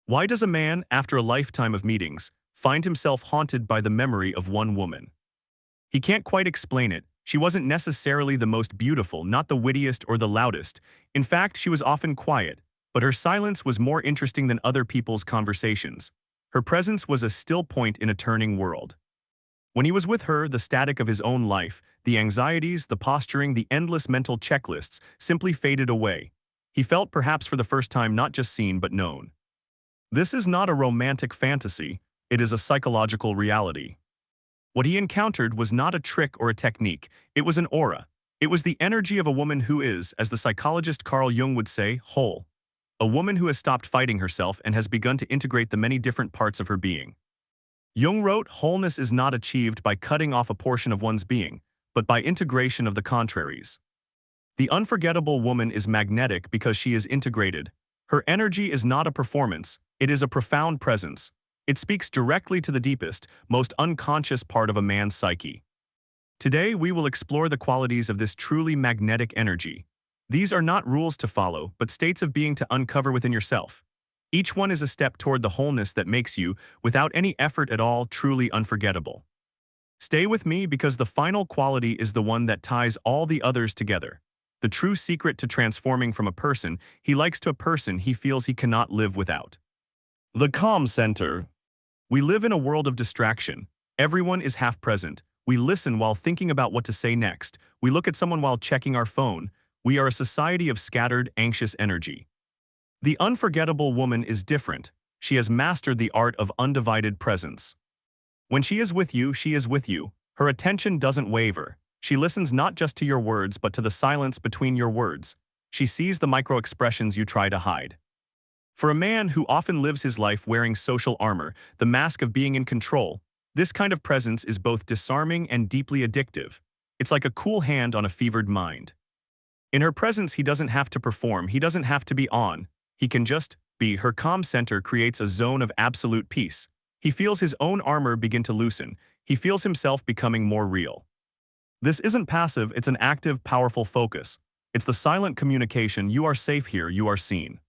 Why does a man, after a lifetime of meetings, find himself haunted by the memory of one woman? He can't quite explain it. She wasn't necessarily the most beautiful, not the wittiest or the loudest. In fact, she was often quiet, but her silence was more interesting than other people's conversations. Her presence was a still point in a turning world. When he was with her, the static of his own life, the anxieties, the posturing, the endless mental checklists simply faded away. He felt, perhaps for the first time, not just seen but known. This is not a romantic fantasy, it is a psychological reality. What he encountered was not a trick or a technique, it was an aura. It was the energy of a woman who is, as the psychologist Carl Jung would say, whole. A woman who has stopped fighting herself and has begun to integrate the many different parts of her being. Jung wrote, wholeness is not achieved by cutting off a portion of one's being, but by integration of the contraries. The unforgettable woman is magnetic because she is integrated. Her energy is not a performance, it is a profound presence. It speaks directly to the deepest, most unconscious part of a man's psyche. Today, we will explore the qualities of this truly magnetic energy. These are not rules to follow, but states of being to uncover within yourself. Each one is a step toward the wholeness that makes you, without any effort at all, truly unforgettable. Stay with me because the final quality is the one that ties all the others together. The true secret to transforming from a person he likes to a person he feels he cannot live without. The calm center. We live in a world of distraction. Everyone is half present. We listen while thinking about what to say next. We look at someone while checking our phone. We are a society of scattered, anxious energy. The unforgettable woman is different. She has mastered the art of undivided presence. When she is with you, she is with you. Her attention doesn't waver. She listens not just to your words but to the silence between your words. She sees the micro-expressions you try to hide. For a man who often lives his life wearing social armor, the mask of being in control, this kind of presence is both disarming and deeply addictive. It's like a cool hand on a fevered mind. In her presence, he doesn't have to perform, he doesn't have to be on. He can just be. Her calm center creates a zone of absolute peace. He feels his own armor begin to loosen. He feels himself becoming more real. This isn't passive, it's an active, powerful focus. It's the silent communication, you are safe here, you are seen.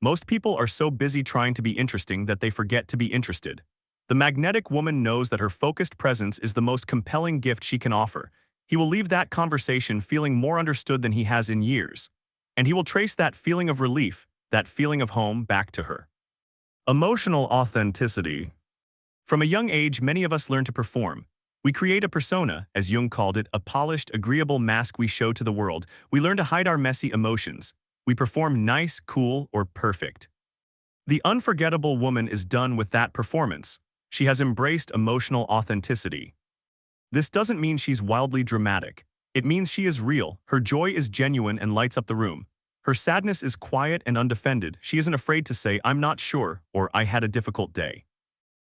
Most people are so busy trying to be interesting that they forget to be interested. The magnetic woman knows that her focused presence is the most compelling gift she can offer. He will leave that conversation feeling more understood than he has in years. And he will trace that feeling of relief, that feeling of home, back to her. Emotional authenticity. From a young age, many of us learn to perform. We create a persona, as Jung called it, a polished, agreeable mask we show to the world. We learn to hide our messy emotions. We perform nice, cool, or perfect. The unforgettable woman is done with that performance. She has embraced emotional authenticity. This doesn't mean she's wildly dramatic. It means she is real, her joy is genuine and lights up the room. Her sadness is quiet and undefended. She isn't afraid to say, "I'm not sure," or "I had a difficult day."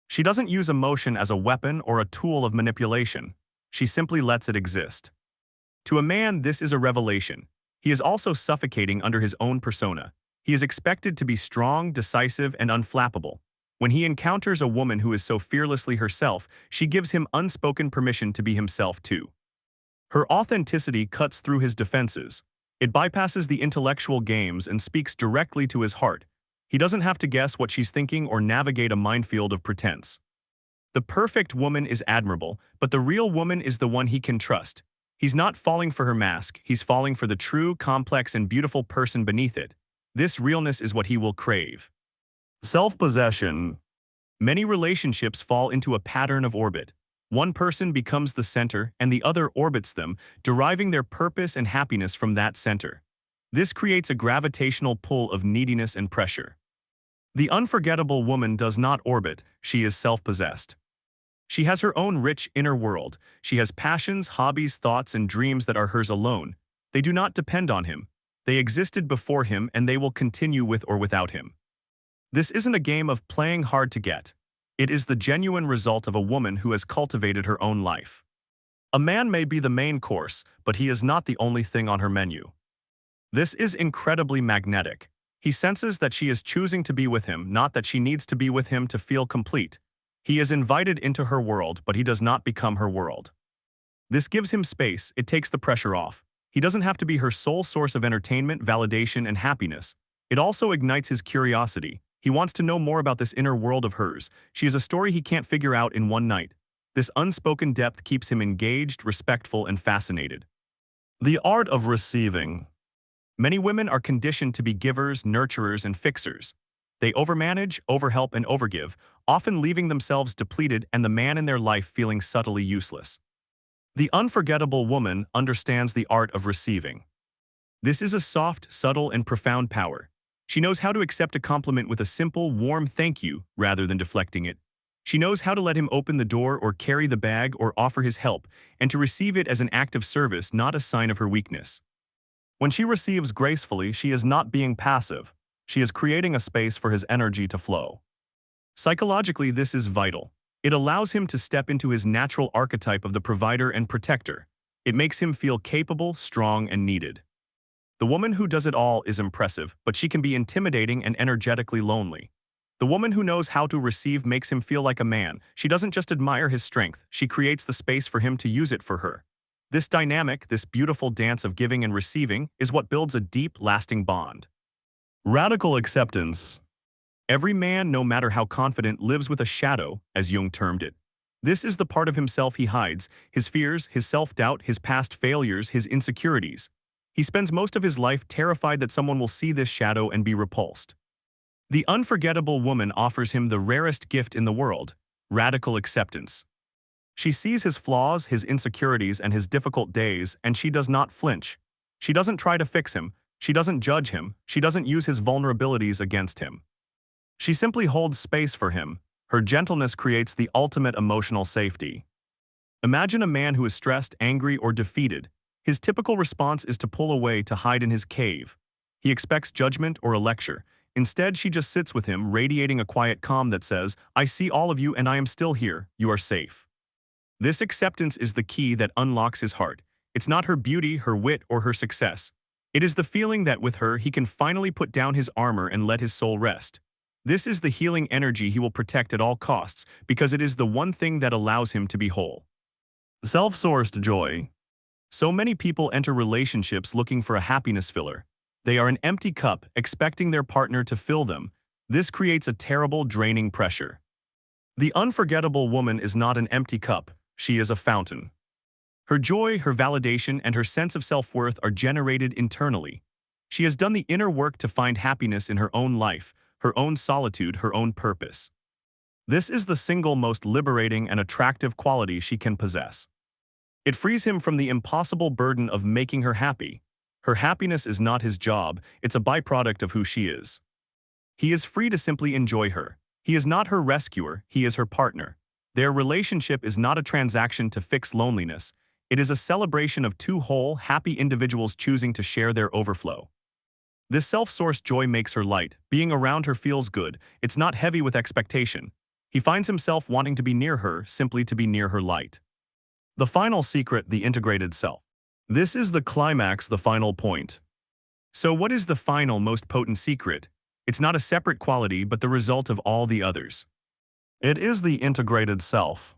She doesn't use emotion as a weapon or a tool of manipulation. She simply lets it exist. To a man, this is a revelation. He is also suffocating under his own persona. He is expected to be strong, decisive, and unflappable. When he encounters a woman who is so fearlessly herself, she gives him unspoken permission to be himself too. Her authenticity cuts through his defenses. It bypasses the intellectual games and speaks directly to his heart. He doesn't have to guess what she's thinking or navigate a minefield of pretense. The perfect woman is admirable, but the real woman is the one he can trust. He's not falling for her mask, he's falling for the true, complex, and beautiful person beneath it. This realness is what he will crave. Self-possession. Many relationships fall into a pattern of orbit. One person becomes the center and the other orbits them, deriving their purpose and happiness from that center. This creates a gravitational pull of neediness and pressure. The unforgettable woman does not orbit, she is self-possessed. She has her own rich inner world. She has passions, hobbies, thoughts, and dreams that are hers alone. They do not depend on him. They existed before him and they will continue with or without him. This isn't a game of playing hard to get. It is the genuine result of a woman who has cultivated her own life. A man may be the main course, but he is not the only thing on her menu. This is incredibly magnetic. He senses that she is choosing to be with him, not that she needs to be with him to feel complete. He is invited into her world, but he does not become her world. This gives him space, it takes the pressure off. He doesn't have to be her sole source of entertainment, validation, and happiness. It also ignites his curiosity. He wants to know more about this inner world of hers. She is a story he can't figure out in one night. This unspoken depth keeps him engaged, respectful, and fascinated. The art of receiving. Many women are conditioned to be givers, nurturers, and fixers. They overmanage, overhelp, and overgive, often leaving themselves depleted and the man in their life feeling subtly useless. The unforgettable woman understands the art of receiving. This is a soft, subtle, and profound power. She knows how to accept a compliment with a simple, warm thank you rather than deflecting it. She knows how to let him open the door or carry the bag or offer his help, and to receive it as an act of service, not a sign of her weakness. When she receives gracefully, she is not being passive. She is creating a space for his energy to flow. Psychologically, this is vital. It allows him to step into his natural archetype of the provider and protector. It makes him feel capable, strong, and needed. The woman who does it all is impressive, but she can be intimidating and energetically lonely. The woman who knows how to receive makes him feel like a man. She doesn't just admire his strength, she creates the space for him to use it for her. This dynamic, this beautiful dance of giving and receiving, is what builds a deep, lasting bond. Radical acceptance. Every man, no matter how confident, lives with a shadow, as Jung termed it. This is the part of himself he hides, his fears, his self-doubt, his past failures, his insecurities. He spends most of his life terrified that someone will see this shadow and be repulsed. The unforgettable woman offers him the rarest gift in the world, radical acceptance. She sees his flaws, his insecurities, and his difficult days, and she does not flinch. She doesn't try to fix him. She doesn't judge him. She doesn't use his vulnerabilities against him. She simply holds space for him. Her gentleness creates the ultimate emotional safety. Imagine a man who is stressed, angry, or defeated. His typical response is to pull away, to hide in his cave. He expects judgment or a lecture. Instead, she just sits with him, radiating a quiet calm that says, "I see all of you and I am still here. You are safe." This acceptance is the key that unlocks his heart. It's not her beauty, her wit, or her success. It is the feeling that with her, he can finally put down his armor and let his soul rest. This is the healing energy he will protect at all costs, because it is the one thing that allows him to be whole. Self-sourced joy. So many people enter relationships looking for a happiness filler. They are an empty cup, expecting their partner to fill them. This creates a terrible, draining pressure. The unforgettable woman is not an empty cup. She is a fountain. Her joy, her validation, and her sense of self-worth are generated internally. She has done the inner work to find happiness in her own life, her own solitude, her own purpose. This is the single most liberating and attractive quality she can possess. It frees him from the impossible burden of making her happy. Her happiness is not his job, it's a byproduct of who she is. He is free to simply enjoy her. He is not her rescuer, he is her partner. Their relationship is not a transaction to fix loneliness. It is a celebration of two whole, happy individuals choosing to share their overflow. This self-sourced joy makes her light. Being around her feels good. It's not heavy with expectation. He finds himself wanting to be near her, simply to be near her light. The final secret, the integrated self. This is the climax, the final point. So what is the final, most potent secret? It's not a separate quality, but the result of all the others. It is the integrated self.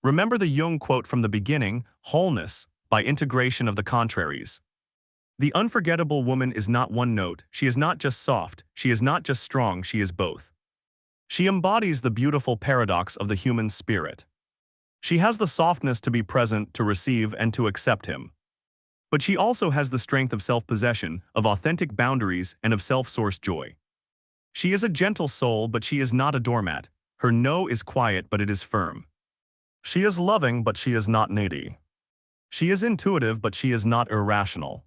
Remember the Jung quote from the beginning, wholeness, by integration of the contraries. The unforgettable woman is not one note. She is not just soft. She is not just strong. She is both. She embodies the beautiful paradox of the human spirit. She has the softness to be present, to receive, and to accept him. But she also has the strength of self-possession, of authentic boundaries, and of self-sourced joy. She is a gentle soul, but she is not a doormat. Her no is quiet, but it is firm. She is loving, but she is not needy. She is intuitive, but she is not irrational.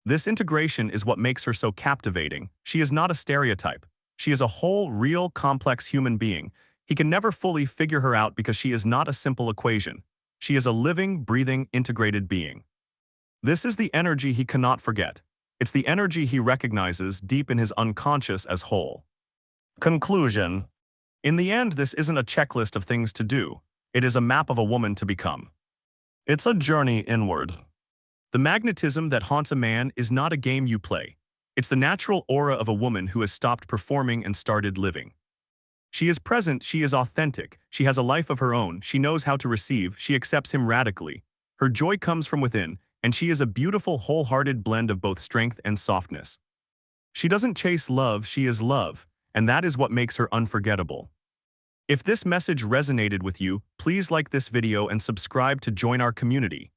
This integration is what makes her so captivating. She is not a stereotype. She is a whole, real, complex human being. He can never fully figure her out because she is not a simple equation. She is a living, breathing, integrated being. This is the energy he cannot forget. It's the energy he recognizes deep in his unconscious as whole. Conclusion. In the end, this isn't a checklist of things to do. It is a map of a woman to become. It's a journey inward. The magnetism that haunts a man is not a game you play. It's the natural aura of a woman who has stopped performing and started living. She is present, she is authentic, she has a life of her own, she knows how to receive, she accepts him radically. Her joy comes from within, and she is a beautiful, wholehearted blend of both strength and softness. She doesn't chase love, she is love, and that is what makes her unforgettable. If this message resonated with you, please like this video and subscribe to join our community.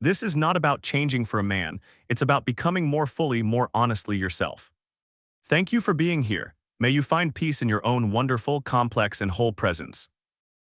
This is not about changing for a man, it's about becoming more fully, more honestly yourself. Thank you for being here. May you find peace in your own wonderful, complex, and whole presence.